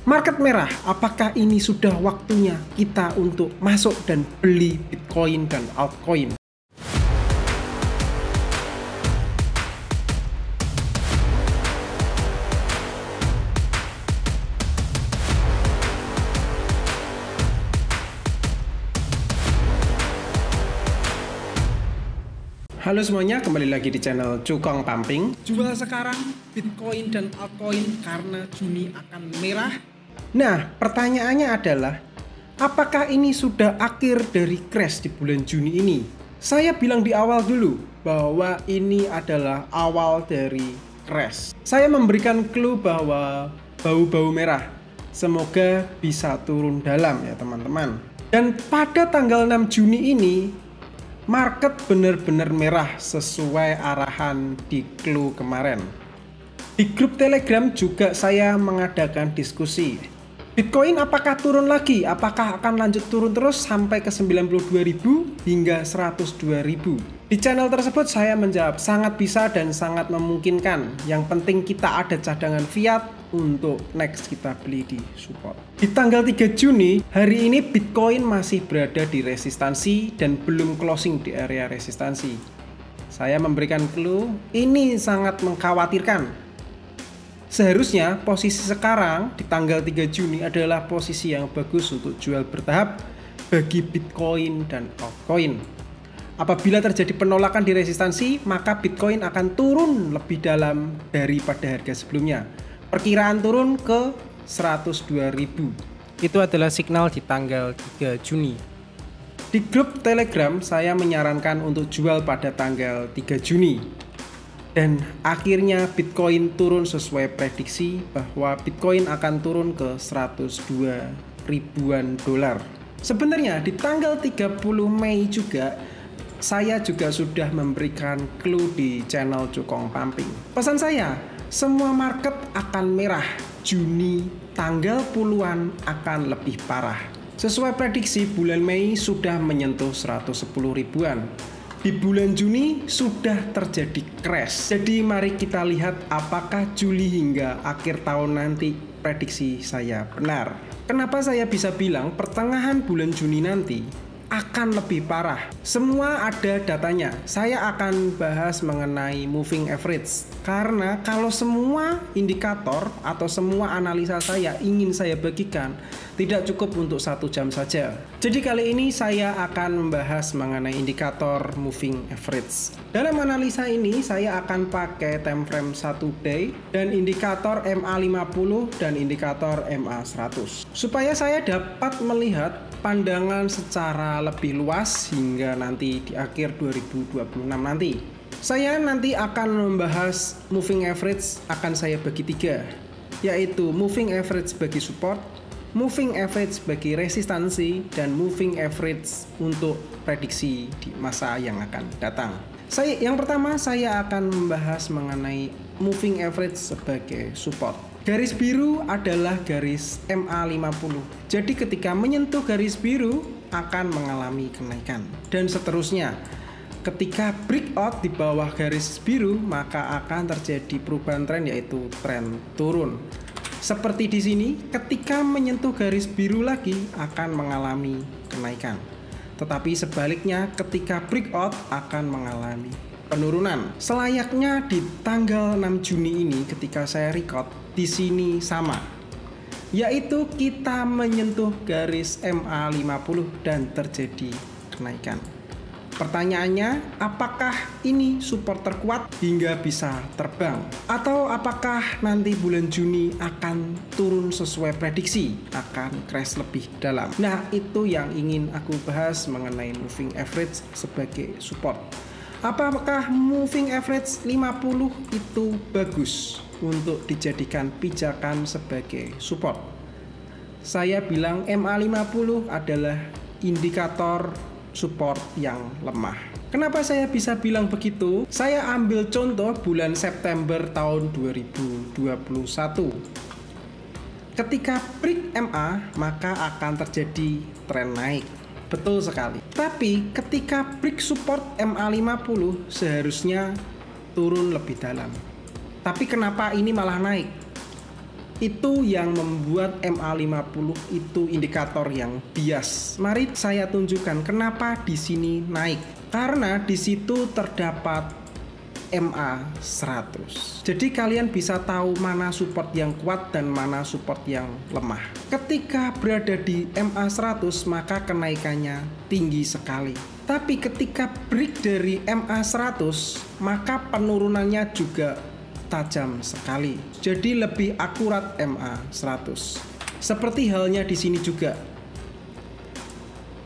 Market merah, apakah ini sudah waktunya kita untuk masuk dan beli Bitcoin dan altcoin? Halo semuanya, kembali lagi di channel Cukong Pumping. Jual sekarang Bitcoin dan altcoin karena Juni akan merah. Nah, pertanyaannya adalah, apakah ini sudah akhir dari crash di bulan Juni ini? Saya bilang di awal dulu bahwa ini adalah awal dari crash. Saya memberikan clue bahwa bau-bau merah semoga bisa turun dalam ya teman-teman. Dan pada tanggal 6 Juni ini market benar-benar merah sesuai arahan di clue kemarin. Di grup Telegram juga saya mengadakan diskusi. Bitcoin apakah turun lagi? Apakah akan lanjut turun terus sampai ke 92.000 hingga 102.000? Di channel tersebut saya menjawab sangat bisa dan sangat memungkinkan. Yang penting kita ada cadangan fiat untuk next kita beli di support. Di tanggal 3 Juni, hari ini Bitcoin masih berada di resistansi dan belum closing di area resistansi. Saya memberikan clue, ini sangat mengkhawatirkan. Seharusnya posisi sekarang di tanggal 3 Juni adalah posisi yang bagus untuk jual bertahap bagi Bitcoin dan altcoin. Apabila terjadi penolakan di resistansi, maka Bitcoin akan turun lebih dalam daripada harga sebelumnya. Perkiraan turun ke 102.000. Itu adalah signal di tanggal 3 Juni. Di grup Telegram saya menyarankan untuk jual pada tanggal 3 Juni. Dan akhirnya Bitcoin turun sesuai prediksi bahwa Bitcoin akan turun ke 102 ribuan dolar. Sebenarnya di tanggal 30 Mei juga saya juga sudah memberikan clue di channel Cukong Pumping. Pesan saya, semua market akan merah. Juni tanggal puluhan akan lebih parah. Sesuai prediksi bulan Mei sudah menyentuh 110 ribuan. Di bulan Juni sudah terjadi crash. Jadi mari kita lihat apakah Juli hingga akhir tahun nanti prediksi saya benar. Kenapa saya bisa bilang pertengahan bulan Juni nanti akan lebih parah? Semua ada datanya. Saya akan bahas mengenai moving average. Karena kalau semua indikator atau semua analisa saya ingin saya bagikan, tidak cukup untuk 1 jam saja. Jadi kali ini saya akan membahas mengenai indikator moving average. Dalam analisa ini saya akan pakai time frame 1 day dan indikator MA50 dan indikator MA100. Supaya saya dapat melihat pandangan secara lebih luas hingga nanti di akhir 2026 nanti. Saya nanti akan membahas moving average akan saya bagi 3, yaitu moving average bagi support, moving average bagi resistansi, dan moving average untuk prediksi di masa yang akan datang. Yang pertama saya akan membahas mengenai moving average sebagai support. Garis biru adalah garis MA50. Jadi ketika menyentuh garis biru akan mengalami kenaikan dan seterusnya. Ketika breakout di bawah garis biru maka akan terjadi perubahan tren, yaitu tren turun. Seperti di sini, ketika menyentuh garis biru lagi akan mengalami kenaikan. Tetapi sebaliknya ketika breakout akan mengalami penurunan. Selayaknya di tanggal 6 Juni ini ketika saya record, di sini sama. Yaitu kita menyentuh garis MA50 dan terjadi kenaikan. Pertanyaannya, apakah ini support terkuat hingga bisa terbang? Atau apakah nanti bulan Juni akan turun sesuai prediksi, akan crash lebih dalam? Nah, itu yang ingin aku bahas mengenai moving average sebagai support. Apakah moving average 50 itu bagus untuk dijadikan pijakan sebagai support? Saya bilang MA50 adalah indikator support yang lemah. Kenapa saya bisa bilang begitu? Saya ambil contoh bulan September tahun 2021. Ketika break MA, maka akan terjadi tren naik. Betul sekali. Tapi ketika break support MA50 seharusnya turun lebih dalam. Tapi kenapa ini malah naik? Itu yang membuat MA50 itu indikator yang bias. Mari saya tunjukkan kenapa di sini naik. Karena di situ terdapat MA100. Jadi kalian bisa tahu mana support yang kuat dan mana support yang lemah. Ketika berada di MA100 maka kenaikannya tinggi sekali. Tapi ketika break dari MA100 maka penurunannya juga tajam sekali. Jadi lebih akurat MA100. Seperti halnya di sini juga.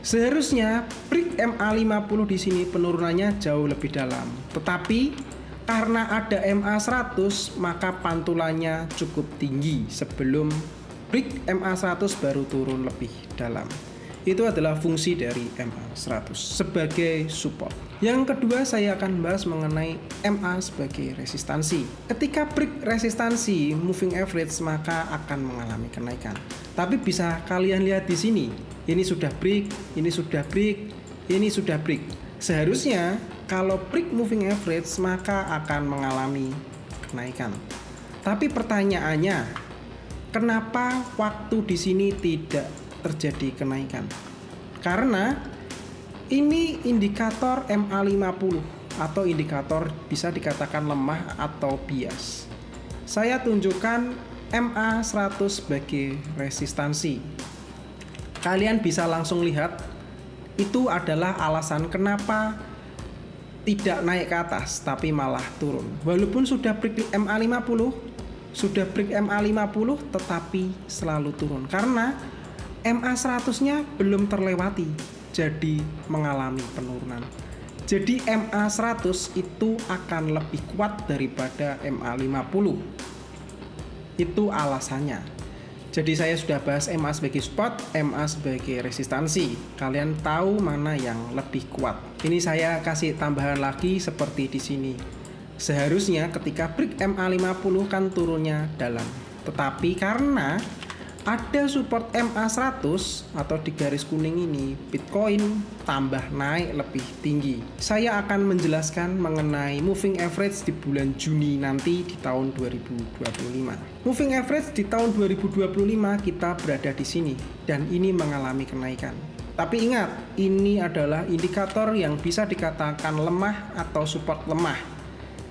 Seharusnya break MA50 di sini penurunannya jauh lebih dalam. Tetapi karena ada MA100 maka pantulannya cukup tinggi sebelum break MA100 baru turun lebih dalam. Itu adalah fungsi dari MA100 sebagai support. Yang kedua saya akan bahas mengenai MA sebagai resistansi. Ketika break resistansi moving average maka akan mengalami kenaikan. Tapi bisa kalian lihat di sini, ini sudah break, ini sudah break, ini sudah break. Seharusnya kalau break moving average maka akan mengalami kenaikan. Tapi pertanyaannya, kenapa waktu di sini tidak terjadi kenaikan? Karena ini indikator MA50 atau indikator bisa dikatakan lemah atau bias. Saya tunjukkan MA100 sebagai resistansi. Kalian bisa langsung lihat itu adalah alasan kenapa tidak naik ke atas tapi malah turun. Walaupun sudah break MA50 tetapi selalu turun karena MA100-nya belum terlewati, jadi mengalami penurunan. Jadi MA100 itu akan lebih kuat daripada MA50. Itu alasannya. Jadi saya sudah bahas MA sebagai support, MA sebagai resistansi. Kalian tahu mana yang lebih kuat. Ini saya kasih tambahan lagi seperti di sini. Seharusnya ketika break MA50 kan turunnya dalam. Tetapi karena ada support MA100 atau di garis kuning ini, Bitcoin tambah naik lebih tinggi. Saya akan menjelaskan mengenai moving average di bulan Juni nanti di tahun 2025. Moving average di tahun 2025 kita berada di sini dan ini mengalami kenaikan. Tapi ingat, ini adalah indikator yang bisa dikatakan lemah atau support lemah.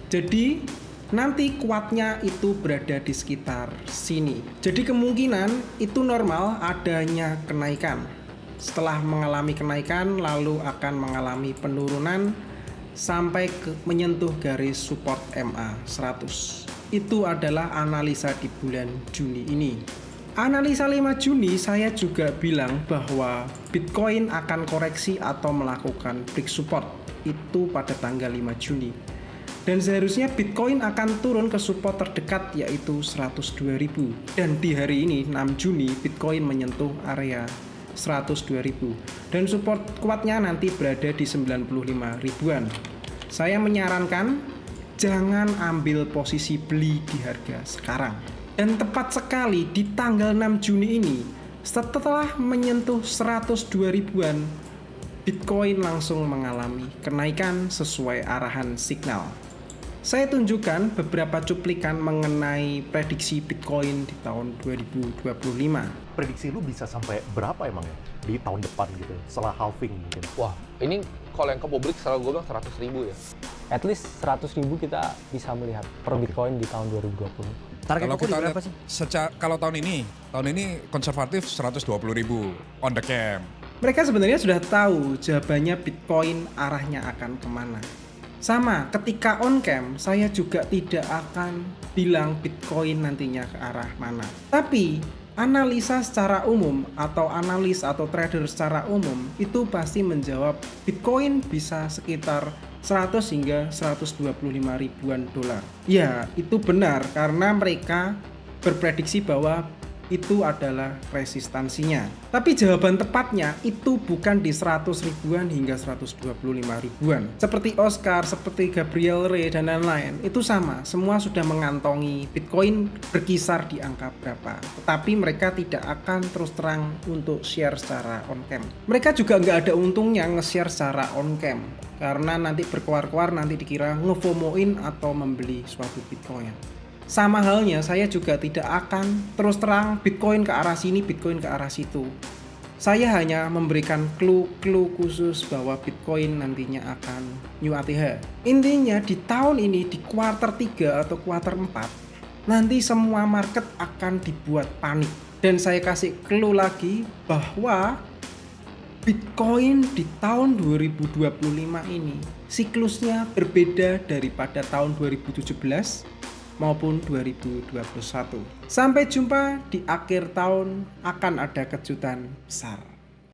Jadi nanti kuatnya itu berada di sekitar sini. Jadi kemungkinan itu normal adanya kenaikan. Setelah mengalami kenaikan lalu akan mengalami penurunan sampai menyentuh garis support MA100. Itu adalah analisa di bulan Juni ini. Analisa 5 Juni saya juga bilang bahwa Bitcoin akan koreksi atau melakukan break support. Itu pada tanggal 5 Juni. Dan seharusnya Bitcoin akan turun ke support terdekat yaitu 102.000. Dan di hari ini 6 Juni Bitcoin menyentuh area 102.000. Dan support kuatnya nanti berada di 95 ribuan. Saya menyarankan jangan ambil posisi beli di harga sekarang. Dan tepat sekali di tanggal 6 Juni ini setelah menyentuh 102 ribuan Bitcoin langsung mengalami kenaikan sesuai arahan signal. Saya tunjukkan beberapa cuplikan mengenai prediksi Bitcoin di tahun 2025. Prediksi lu bisa sampai berapa emangnya di tahun depan gitu, setelah halving mungkin? Wah, ini kalau yang ke publik selalu gue bilang 100.000 ya. At least 100.000 kita bisa melihat per Bitcoin di tahun 2020. Target Kalau kita lihat berapa sih? kalau tahun ini konservatif 120.000 on the cam. Mereka sebenarnya sudah tahu jawabannya Bitcoin arahnya akan kemana. Sama, ketika on cam saya juga tidak akan bilang Bitcoin nantinya ke arah mana. Tapi analisa secara umum atau analis atau trader secara umum itu pasti menjawab Bitcoin bisa sekitar 100 hingga 125 ribuan dolar. Ya, itu benar karena mereka berprediksi bahwa itu adalah resistansinya. Tapi jawaban tepatnya itu bukan di 100 ribuan hingga 125 ribuan. Seperti Oscar, seperti Gabriel Ray dan lain-lain, itu sama. Semua sudah mengantongi Bitcoin berkisar di angka berapa. Tetapi mereka tidak akan terus terang untuk share secara on-cam. Mereka juga nggak ada untungnya nge-share secara on-cam. Karena nanti berkuar-kuar nanti dikira ngefomoin atau membeli suatu Bitcoin. Sama halnya saya juga tidak akan terus terang Bitcoin ke arah sini, Bitcoin ke arah situ. Saya hanya memberikan clue-clue khusus bahwa Bitcoin nantinya akan new ATH. Intinya di tahun ini, di kuartal 3 atau kuartal 4, nanti semua market akan dibuat panik. Dan saya kasih clue lagi bahwa Bitcoin di tahun 2025 ini siklusnya berbeda daripada tahun 2017 maupun 2021. Sampai jumpa di akhir tahun, akan ada kejutan besar.